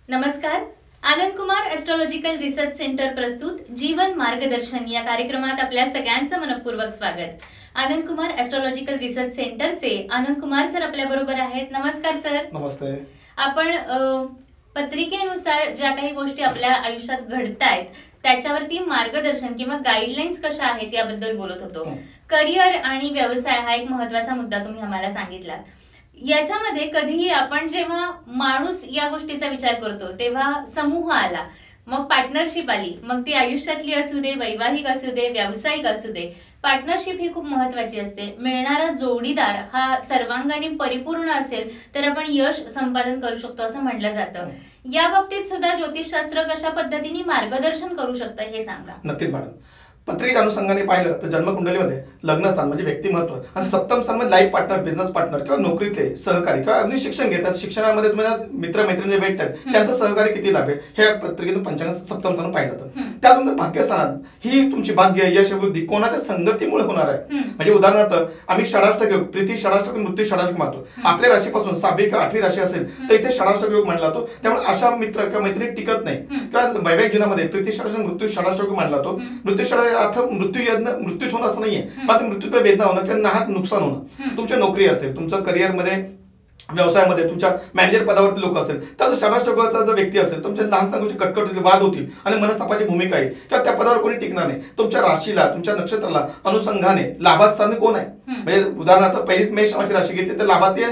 नमस्कार. Anand Kumar astrological research centre प्रस्तुत जीवन मार्गदर्शन या कार्यक्रमात आपल्या सगळ्यांचं मनपूर्वक स्वागत. आनंद कुमार एस्ट्रोलॉजिकल रिसर्च सेंटरचे आनंद कुमार सर आपल्या बरोबर आहेत. नमस्कार सर. नमस्ते. आपण पत्रिकेनुसार ज्या काही गोष्टी आपल्या आयुष्यात घडतायत त्याच्यावरती मार्गदर्शन किंवा गाईडलाईन्स कशा आहेत याबद्दल बोलत होतो. करिअर आणि व्यवसाय हा एक महत्त्वाचा मुद्दा तुम्ही आम्हाला सांगितला. याच्यामध्ये कधीही आपण जेव्हा माणूस या गोष्टीचा विचार करतो तेव्हा समूह आला, मग पार्टनरशिप आली, मग ती आयुष्यातली असू दे, वैवाहिक असू दे, व्यावसायिक असू दे, पार्टनरशिप ही खूप महत्वाची असते. मिळणारा जोडीदार हा सर्वांगाने परिपूर्ण असेल तर आपण यश संपादन करू शकतो असं म्हटलं जातं. या बाबतीत सुद्धा ज्योतिषशास्त्र कशा पद्धतीने मार्गदर्शन करू शकतं हे सांगा. नक्कीच मॅडम. पत्रिका अनुषंगाने पाहिलं तर जन्मकुंडलीमध्ये लग्नस्थान म्हणजे व्यक्तिमत्व आणि सप्तम स्थान म्हणजे लाईफ पार्टनर, बिझनेस पार्टनर किंवा नोकरीतले सहकारी किंवा अगदी शिक्षण घेतात, शिक्षणामध्ये तुम्हाला मित्र मैत्रिणी भेटतात त्यांचं सहकार्य किती लाभेल हे पत्रिकेतून पंचांग सप्तम स्थान पाहिलं जातं. त्यानंतर भाग्यस्थानात ही तुमची भाग्य, यश, वृद्धी कोणाच्या संगतीमुळे होणार आहे. म्हणजे उदाहरणार्थ आम्ही षडाष्टक योग, प्रीती षडाष्टक, मृत्यू षडाष्टक मानतो. आपल्या राशीपासून 6वी किंवा 8वी राशी असेल तर इथे षडाष्टक योग मानला जातो. त्यामुळे अशा मित्र किंवा मैत्रिणी टिकत नाही. किंवा वैवाहिक जीवनामध्ये प्रीती षडाष्टक, मृत्यू षडाष्टक योग मानला जातो. मृत्यू षडाष्टक अर्थ मृत्यूच होणं असं नाहीये, मात्र मृत्यूचं वेदना होणं किंवा नाहक नुकसान होणं. तुमची नोकरी असेल, तुमचं करिअरमध्ये, व्यवसायामध्ये तुमच्या मॅनेजर पदावरती लोक असेल तर षडाष्टकाचा जो व्यक्ती असेल तुमच्या लहान गोष्टी कटकट होतील, वाद होतील आणि मनस्तापाची भूमिका येईल किंवा त्या पदावर कोणी टिकणार नाही. तुमच्या राशीला, तुमच्या नक्षत्राला अनुषंगाने लाभास्थानी कोण आहे, म्हणजे उदाहरणार्थ पहिलीच मेष नावाची राशी घेतली तर लाभार्थी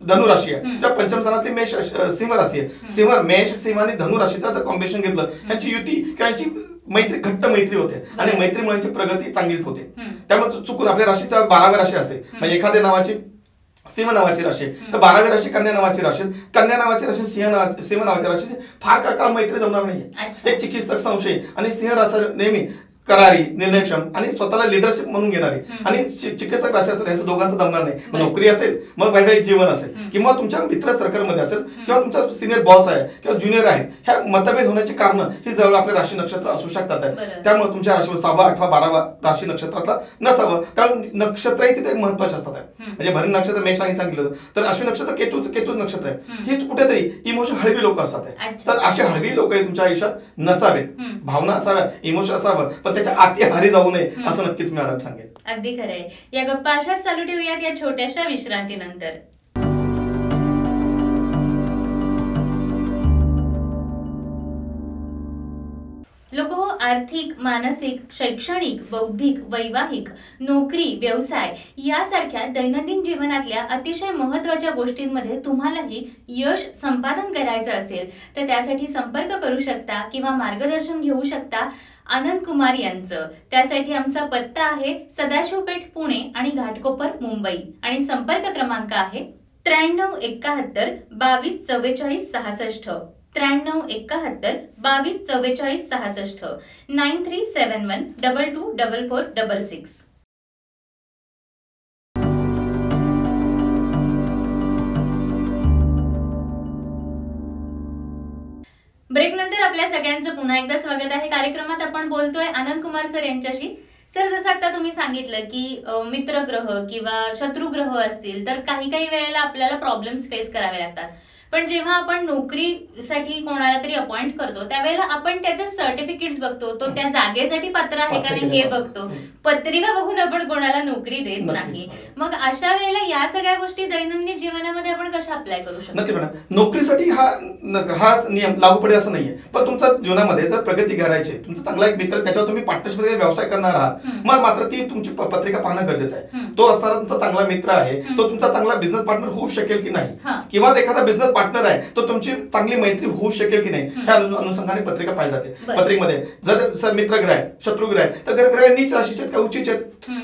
धनु राशी आहे किंवा पंचम स्थानातली मेष सिंह राशी आहे. सिंह, मेष, सिंह आणि धनु राशीचं जर कॉम्बिनेशन घेतलं यांची युती किंवा यांची मैत्री, घट्ट मैत्री होते आणि मैत्रीमुळे प्रगती चांगलीच होते. त्यामुळे चुकून आपल्या राशीचा 12व्या राशी असेल म्हणजे एखाद्या नावाची सिंह नावाची राशी तर 12वी राशी कन्या नावाची राशी, कन्या नावाची राशी सिंह नावाच्या राशी फार काळ मैत्री जमणार नाहीये. एक चिकित्सक, संशय आणि सिंह राशी नेहमी करारी, निर्णयक्षम आणि स्वतःला लिडरशिप म्हणून घेणारी आणि चिकित्सक राशी असेल यांचं दोघांचं जमणार नाही. नोकरी असेल, मग वैवाहिक जीवन असेल किंवा तुमच्या मित्र सर्कलमध्ये असेल किंवा तुमचा सिनियर बॉस आहे किंवा ज्युनियर आहे, ह्या मतभेद होण्याची कारण ही जवळ आपले राशी नक्षत्र असू शकतात. त्यामुळे तुमच्या राशीवर 6वा, 8वा, 12वा राशी नक्षत्रातला नसावं. त्यामुळे नक्षत्रही तिथे महत्वाचे असतात. म्हणजे भरण नक्षत्र मेष सांगितलं तर अश्विन नक्षत्र केतूच नक्षत्र आहे. ही कुठेतरी इमोशन हळवी लोक असतात. तर अशी हळवी लोक तुमच्या आयुष्यात नसावेत. भावना असाव्या, इमोशन असावं, पण त्याच्या आती हारी जाऊ नये असं नक्कीच मॅडम सांगेल. अगदी खरंय. या गप्पा अशाच चालू ठेवूयात या छोट्याशा विश्रांतीनंतर. लोक हो, आर्थिक, मानसिक, शैक्षणिक, बौद्धिक, वैवाहिक, नोकरी, व्यवसाय यासारख्या दैनंदिन जीवनातल्या अतिशय महत्त्वाच्या गोष्टींमध्ये तुम्हालाही यश संपादन करायचं असेल तर त्यासाठी संपर्क करू शकता किंवा मार्गदर्शन घेऊ शकता आनंद कुमार यांचं. त्यासाठी आमचा पत्ता आहे सदाशिवपेठ पुणे आणि घाटकोपर मुंबई आणि संपर्क क्रमांक आहे 9371 22 44 66, 9371 22 44 66, 9371 22 4466. ब्रेक नंतर आपल्या सगळ्यांचं पुन्हा एकदा स्वागत आहे. कार्यक्रमात आपण बोलतोय आनंद कुमार सर यांच्याशी. सर, जसं आता तुम्ही सांगितलं की मित्रग्रह किंवा शत्रुग्रह असतील तर काही वेळेला आपल्याला प्रॉब्लेम्स फेस करावे लागतात. पण जेव्हा आपण नोकरीसाठी कोणाला तरी अपॉइंट करतो त्यावेळेला आपण त्याचे सर्टिफिकेट्स बघतो, तो त्या जागेसाठी पात्र आहे का नाही हे बघतो. पत्रिका बघून आपण कोणाला नोकरी देत नाही. मग अशा वेळेला या सगळ्या गोष्टी दैनंदिन जीवनामध्ये आपण कशा अप्लाय करू शकतो? नक्की मॅडम. नोकरीसाठी हा नियम लागू पडेल असं नाहीये, पण तुमच्या जीवनामध्ये जर प्रगती करायची, तुमचा चांगला एक मित्र, त्याच्यावर तुम्ही पार्टनरशिपमध्ये व्यवसाय करणार आहात, मग मात्र ती तुमची पत्रिका पाहणं गरजेचं आहे. तो असणारा तुमचा चांगला मित्र आहे, तो तुमचा चांगला बिझनेस पार्टनर होऊ शकेल की नाही, किंवा एखादा बिझनेस पार्टनर आहे तो तुमची चांगली मैत्री होऊ शकेल की नाही, ह्या अनुषंगाने पत्रिका पाहिली जाते. पत्रिकेमध्ये जर मित्रग्रह आहेत, शत्रुग्रह आहेत तर ग्रह नीच राशीचे आहेत का उच्च आहेत.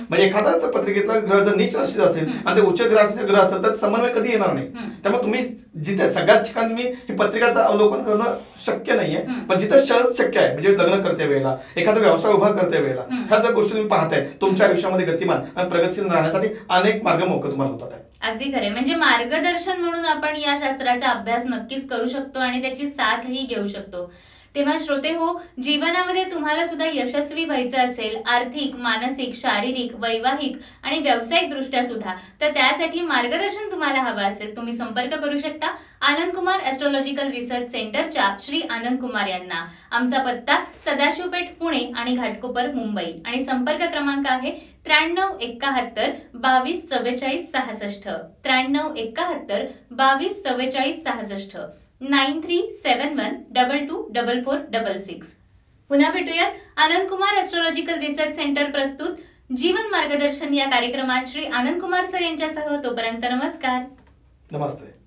म्हणजे एखादाच पत्रिकेतला ग्रह जर नीच राशीचा असेल आणि ते उच्च ग्रहाचे ग्रह असेल तर समन्वय कधी येणार नाही. त्यामुळे तुम्ही जिथे सगळ्याच ठिकाणी तुम्ही ही पत्रिकाचं अवलोकन करणं शक्य नाहीये, पण जिथे सहज शक्य आहे म्हणजे लग्न करते वेळेला, एखादा व्यवसाय उभा करते वेळेला, ह्या जर गोष्टी तुम्ही पाहताय तुमच्या आयुष्यामध्ये गतिमान आणि प्रगतशील राहण्यासाठी अनेक मार्ग मोकळे तुम्हाला होतात. अगदी खरे. म्हणजे मार्गदर्शन म्हणून आपण या शास्त्राचा अभ्यास नक्कीच करू शकतो आणि त्याची साथही घेऊ शकतो. तेव्हा श्रोते हो, जीवनामध्ये तुम्हाला सुद्धा यशस्वी व्हायचं असेल, आर्थिक, मानसिक, शारीरिक, वैवाहिक आणि व्यावसायिक दृष्ट्या सुद्धा, तर त्यासाठी मार्गदर्शन तुम्हाला हवं असेल, तुम्ही संपर्क करू शकता आनंद कुमार ॲस्ट्रॉलॉजिकल रिसर्च सेंटरच्या श्री आनंद कुमार यांना. आमचा पत्ता सदाशिवपेठ पुणे आणि घाटकोपर मुंबई आणि संपर्क क्रमांक आहे 9371 22 44 66, 9371 22 44 66, 9371224466. पुन्हा भेटूयात आनंद कुमार ॲस्ट्रॉलॉजिकल रिसर्च सेंटर प्रस्तुत जीवन मार्गदर्शन या कार्यक्रमात श्री आनंद कुमार सर यांच्यासह. तोपर्यंत नमस्कार. नमस्ते.